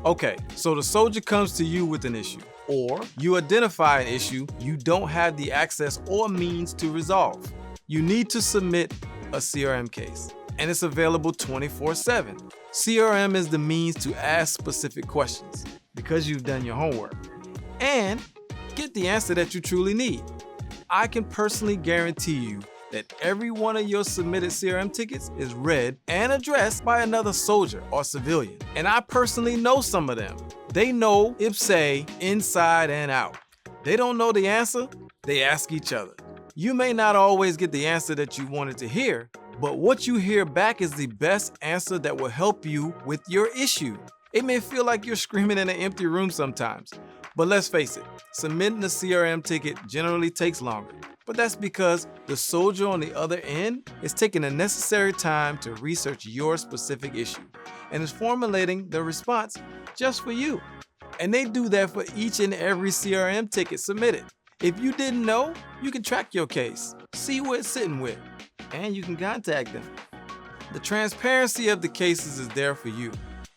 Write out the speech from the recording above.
Okay, so the soldier comes to you with an issue, or you identify an issue you don't have the access or means to resolve. You need to submit a CRM case, and it's available 24/7. CRM is the means to ask specific questions because you've done your homework and get the answer that you truly need. I can personally guarantee you that every one of your submitted CRM tickets is read and addressed by another soldier or civilian. And I personally know some of them. They know IPPS-A inside and out. They don't know the answer, they ask each other. You may not always get the answer that you wanted to hear, but what you hear back is the best answer that will help you with your issue. It may feel like you're screaming in an empty room sometimes, but let's face it, submitting a CRM ticket generally takes longer. But that's because the soldier on the other end is taking the necessary time to research your specific issue and is formulating the response just for you. And they do that for each and every CRM ticket submitted. If you didn't know, you can track your case, see where it's sitting with, and you can contact them. The transparency of the cases is there for you.